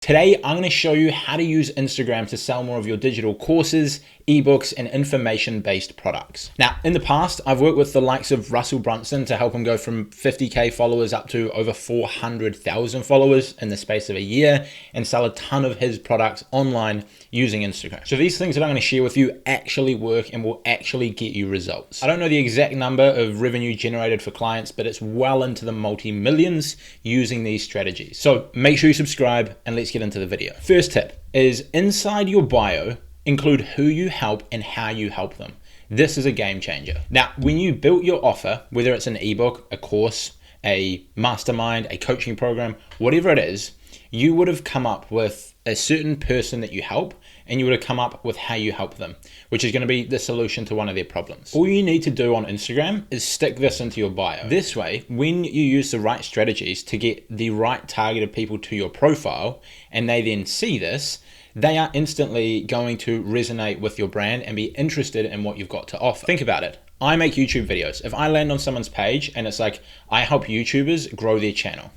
Today, I'm going to show you how to use Instagram to sell more of your digital courses, ebooks, and information-based products. Now, in the past, I've worked with the likes of Russell Brunson to help him go from 50K followers up to over 400,000 followers in the space of a year and sell a ton of his products online using Instagram. So these things that I'm going to share with you actually work and will actually get you results. I don't know the exact number of revenue generated for clients, but it's well into the multi-millions using these strategies. So make sure you subscribe and let's get into the video. First tip is inside your bio, include who you help and how you help them. This is a game changer. Now, when you built your offer, whether it's an ebook, a course, a mastermind, a coaching program, whatever it is, you would have come up with a certain person that you help, and you would have come up with how you help them, which is going to be the solution to one of their problems. All you need to do on Instagram is stick this into your bio. This way, when you use the right strategies to get the right targeted people to your profile, and they then see this, they are instantly going to resonate with your brand and be interested in what you've got to offer. Think about it. I make YouTube videos. If I land on someone's page and it's like, I help YouTubers grow their channel,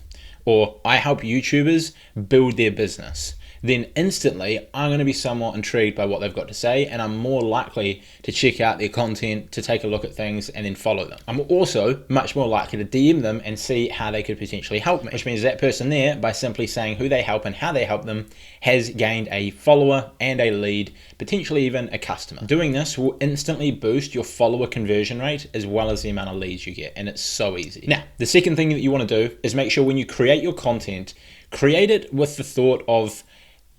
or I help YouTubers build their business, then instantly I'm going to be somewhat intrigued by what they've got to say, and I'm more likely to check out their content, to take a look at things and then follow them. I'm also much more likely to DM them and see how they could potentially help me, which means that person there, by simply saying who they help and how they help them, has gained a follower and a lead, potentially even a customer. Doing this will instantly boost your follower conversion rate as well as the amount of leads you get, and it's so easy. Now, the second thing that you want to do is make sure when you create your content, create it with the thought of,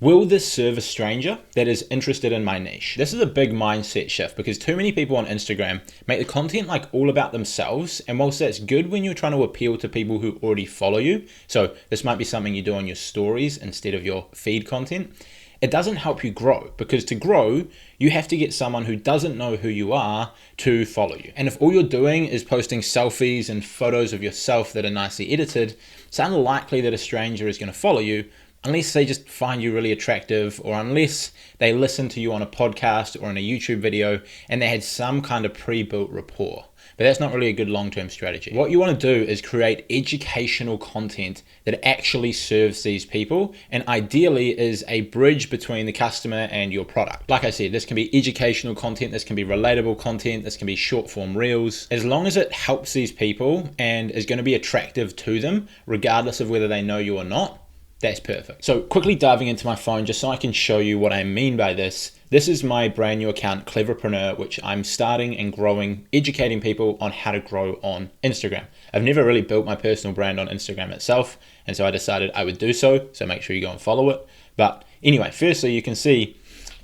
will this serve a stranger that is interested in my niche? This is a big mindset shift because too many people on Instagram make the content like all about themselves. And whilst that's good when you're trying to appeal to people who already follow you, so this might be something you do on your stories instead of your feed content, it doesn't help you grow, because to grow, you have to get someone who doesn't know who you are to follow you. And if all you're doing is posting selfies and photos of yourself that are nicely edited, it's unlikely that a stranger is going to follow you unless they just find you really attractive, or unless they listen to you on a podcast or in a YouTube video and they had some kind of pre-built rapport. But that's not really a good long-term strategy. What you want to do is create educational content that actually serves these people, and ideally is a bridge between the customer and your product. Like I said, this can be educational content, this can be relatable content, this can be short form reels. As long as it helps these people and is going to be attractive to them, regardless of whether they know you or not, that's perfect. So quickly diving into my phone just so I can show you what I mean by this. This is my brand new account, Cleverpreneur, which I'm starting and growing, educating people on how to grow on Instagram. I've never really built my personal brand on Instagram itself, and so I decided I would do so make sure you go and follow it. But anyway, firstly, you can see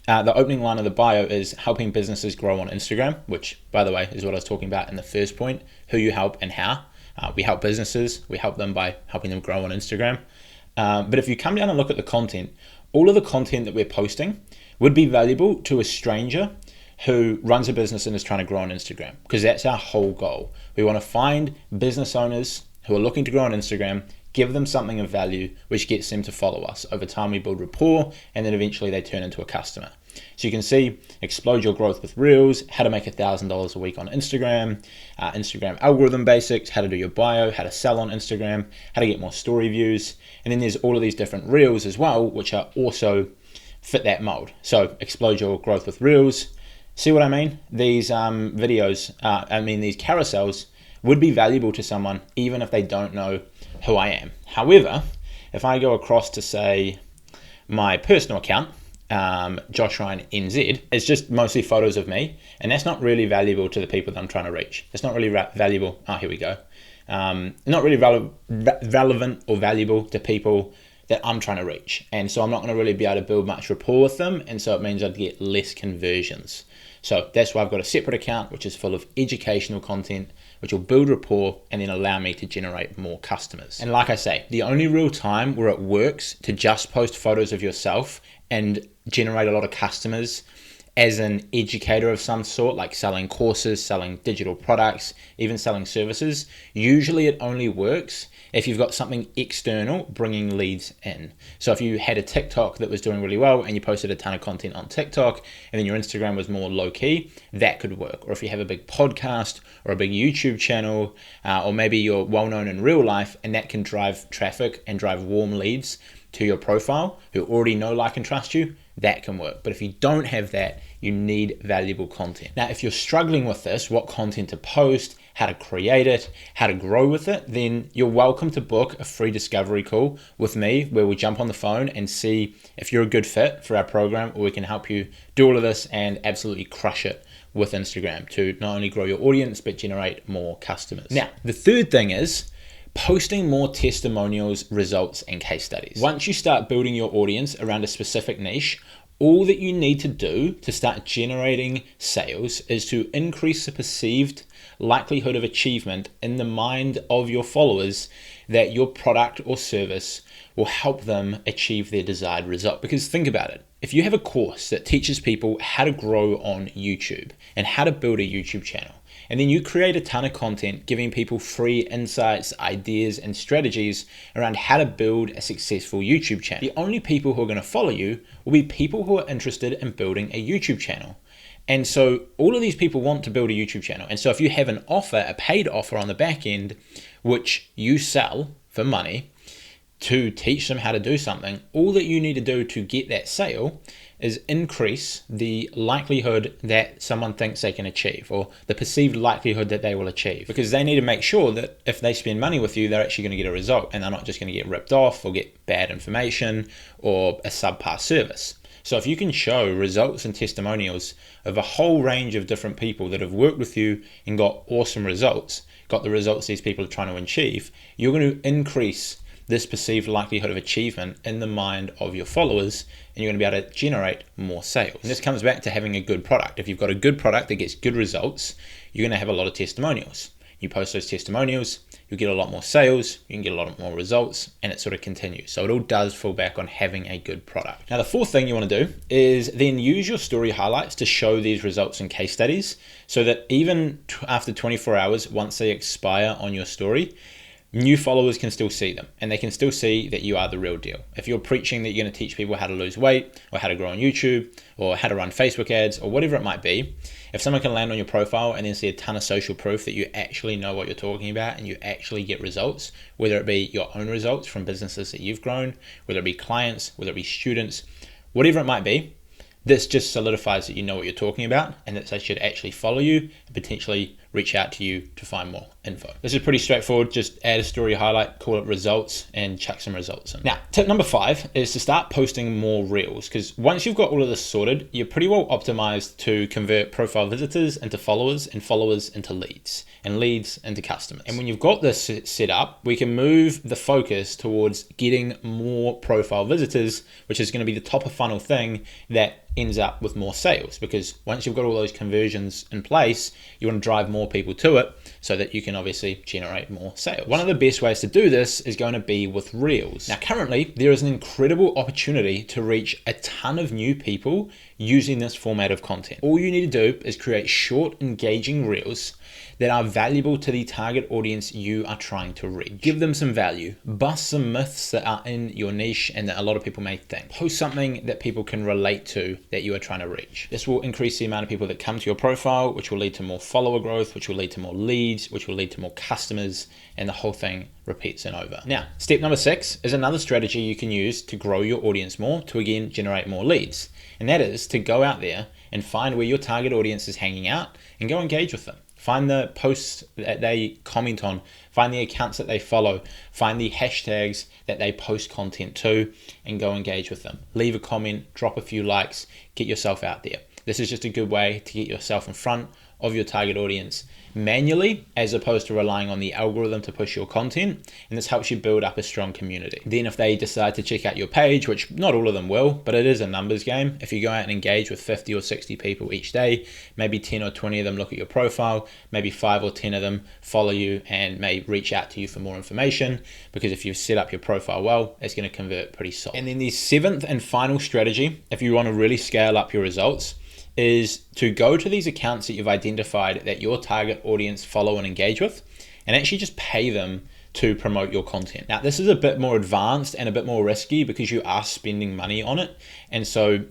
the opening line of the bio is helping businesses grow on Instagram, which, by the way, is what I was talking about in the first point, who you help and how. We help businesses, we help them by helping them grow on Instagram. But if you come down and look at the content, all of the content that we're posting would be valuable to a stranger who runs a business and is trying to grow on Instagram, because that's our whole goal. We want to find business owners who are looking to grow on Instagram, give them something of value, which gets them to follow us. Over time, we build rapport, and then eventually they turn into a customer. So you can see, explode your growth with Reels, how to make $1,000 a week on Instagram, Instagram algorithm basics, how to do your bio, how to sell on Instagram, how to get more story views. And then there's all of these different Reels as well, which are also fit that mold. So explode your growth with Reels. See what I mean? These videos, these carousels would be valuable to someone even if they don't know who I am. However, if I go across to, say, my personal account, Josh Ryan NZ, it's just mostly photos of me, and that's not really valuable to the people that I'm trying to reach. It's not really valuable. Oh, here we go. Not really relevant or valuable to people that I'm trying to reach, and so I'm not going to really be able to build much rapport with them, and so it means I'd get less conversions. So that's why I've got a separate account which is full of educational content, which will build rapport and then allow me to generate more customers. And like I say, the only real time where it works to just post photos of yourself and generate a lot of customers as an educator of some sort, like selling courses, selling digital products, even selling services, usually it only works if you've got something external bringing leads in. So if you had a TikTok that was doing really well and you posted a ton of content on TikTok and then your Instagram was more low key, that could work. Or if you have a big podcast or a big YouTube channel, or maybe you're well known in real life and that can drive traffic and drive warm leads, to your profile who already know, like, and trust you, that can work. But if you don't have that, you need valuable content. Now, if you're struggling with this, what content to post, how to create it, how to grow with it, then you're welcome to book a free discovery call with me where we jump on the phone and see if you're a good fit for our program, or we can help you do all of this and absolutely crush it with Instagram to not only grow your audience, but generate more customers. Now, the third thing is posting more testimonials, results, and case studies. Once you start building your audience around a specific niche, all that you need to do to start generating sales is to increase the perceived likelihood of achievement in the mind of your followers that your product or service will help them achieve their desired result. Because think about it. If you have a course that teaches people how to grow on YouTube and how to build a YouTube channel, and then you create a ton of content giving people free insights, ideas, and strategies around how to build a successful YouTube channel, the only people who are going to follow you will be people who are interested in building a YouTube channel. And so all of these people want to build a YouTube channel. And so if you have an offer, a paid offer on the back end, which you sell for money to teach them how to do something, all that you need to do to get that sale is increase the likelihood that someone thinks they can achieve, or the perceived likelihood that they will achieve, because they need to make sure that if they spend money with you, they're actually going to get a result and they're not just going to get ripped off or get bad information or a subpar service. So if you can show results and testimonials of a whole range of different people that have worked with you and got awesome results, got the results these people are trying to achieve, you're going to increase this perceived likelihood of achievement in the mind of your followers, and you're going to be able to generate more sales. And this comes back to having a good product. If you've got a good product that gets good results, you're going to have a lot of testimonials. You post those testimonials, you'll get a lot more sales, you can get a lot more results, and it sort of continues. So it all does fall back on having a good product. Now, the fourth thing you want to do is then use your story highlights to show these results and case studies, so that even after 24 hours, once they expire on your story, new followers can still see them, and they can still see that you are the real deal. If you're preaching that you're going to teach people how to lose weight, or how to grow on YouTube, or how to run Facebook ads, or whatever it might be, if someone can land on your profile and then see a ton of social proof that you actually know what you're talking about and you actually get results, whether it be your own results from businesses that you've grown, whether it be clients, whether it be students, whatever it might be, this just solidifies that you know what you're talking about and that they should actually follow you and potentially reach out to you to find more info. This is pretty straightforward. Just add a story highlight, call it results, and chuck some results in. Now, tip number 5 is to start posting more reels, because once you've got all of this sorted, you're pretty well optimized to convert profile visitors into followers and followers into leads and leads into customers. And when you've got this set up, we can move the focus towards getting more profile visitors, which is going to be the top of funnel thing that ends up with more sales, because once you've got all those conversions in place, you want to drive more people to it so that you can obviously generate more sales. One of the best ways to do this is going to be with Reels. Now, currently, there is an incredible opportunity to reach a ton of new people using this format of content. All you need to do is create short, engaging Reels that are valuable to the target audience you are trying to reach. Give them some value, bust some myths that are in your niche and that a lot of people may think. Post something that people can relate to that you are trying to reach. This will increase the amount of people that come to your profile, which will lead to more follower growth, which will lead to more leads, which will lead to more customers, and the whole thing repeats and over. Now, step number 6 is another strategy you can use to grow your audience more, to again generate more leads. And that is to go out there and find where your target audience is hanging out and go engage with them. Find the posts that they comment on, find the accounts that they follow, find the hashtags that they post content to, and go engage with them. Leave a comment, drop a few likes, get yourself out there. This is just a good way to get yourself in front of your target audience manually, as opposed to relying on the algorithm to push your content, and this helps you build up a strong community. Then if they decide to check out your page, which not all of them will, but it is a numbers game, if you go out and engage with 50 or 60 people each day, maybe 10 or 20 of them look at your profile, maybe 5 or 10 of them follow you and may reach out to you for more information, because if you've set up your profile well, it's going to convert pretty solid. And then the 7th and final strategy, if you want to really scale up your results, is to go to these accounts that you've identified that your target audience follow and engage with, and actually just pay them to promote your content. Now, this is a bit more advanced and a bit more risky because you are spending money on it. And so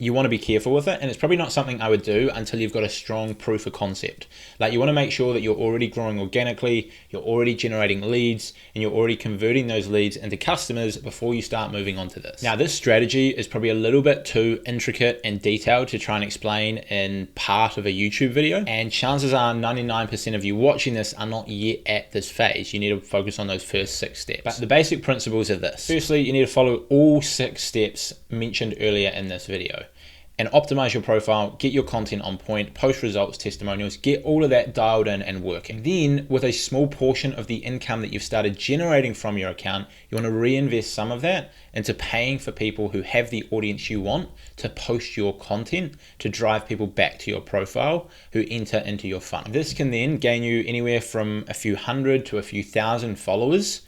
you want to be careful with it, and it's probably not something I would do until you've got a strong proof of concept. Like, you want to make sure that you're already growing organically, you're already generating leads, and you're already converting those leads into customers before you start moving on to this. Now, this strategy is probably a little bit too intricate and detailed to try and explain in part of a YouTube video, and chances are 99% of you watching this are not yet at this phase. You need to focus on those first 6 steps. But the basic principles are this. Firstly, you need to follow all 6 steps mentioned earlier in this video and optimize your profile, get your content on point, post results, testimonials, get all of that dialed in and working. Then, with a small portion of the income that you've started generating from your account, you want to reinvest some of that into paying for people who have the audience you want to post your content to drive people back to your profile who enter into your funnel. This can then gain you anywhere from a few hundred to a few thousand followers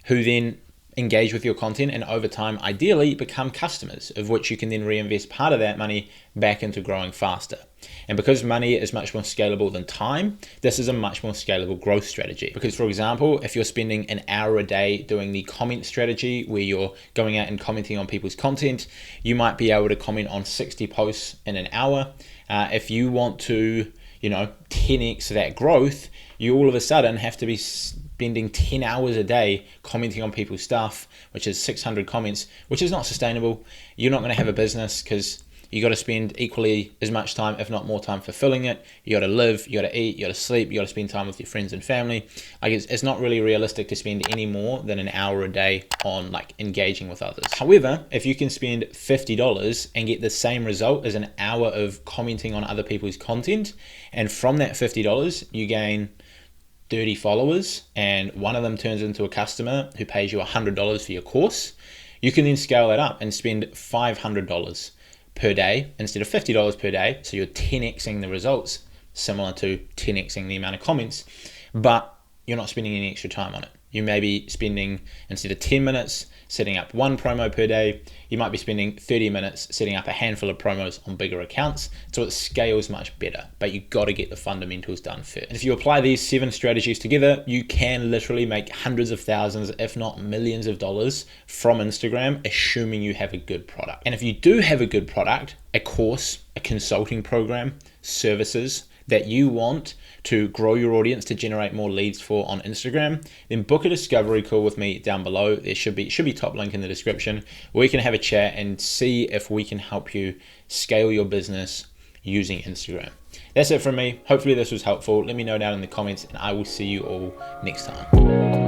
who then engage with your content and over time ideally become customers, of which you can then reinvest part of that money back into growing faster. And because money is much more scalable than time, this is a much more scalable growth strategy. Because, for example, if you're spending an hour a day doing the comment strategy where you're going out and commenting on people's content, you might be able to comment on 60 posts in an hour. If you want to 10x that growth, you all of a sudden have to be spending 10 hours a day commenting on people's stuff, which is 600 comments, which is not sustainable. You're not going to have a business because you got to spend equally as much time, if not more time, fulfilling it. You got to live, you got to eat, you got to sleep, you got to spend time with your friends and family. Like, it's not really realistic to spend any more than an hour a day on like engaging with others. However, if you can spend $50 and get the same result as an hour of commenting on other people's content, and from that $50 you gain 30 followers and one of them turns into a customer who pays you $100 for your course, you can then scale that up and spend $500 per day instead of $50 per day. So you're 10xing the results, similar to 10xing the amount of comments, but you're not spending any extra time on it. You may be spending, instead of 10 minutes setting up one promo per day, you might be spending 30 minutes setting up a handful of promos on bigger accounts, so it scales much better, but you got to get the fundamentals done first. And if you apply these 7 strategies together, you can literally make hundreds of thousands, if not millions of dollars from Instagram, assuming you have a good product. And if you do have a good product, a course, a consulting program, services that you want to grow your audience to generate more leads for on Instagram, then book a discovery call with me down below. There should be top link in the description where we can have a chat and see if we can help you scale your business using Instagram. That's it from me. Hopefully this was helpful. Let me know down in the comments and I will see you all next time.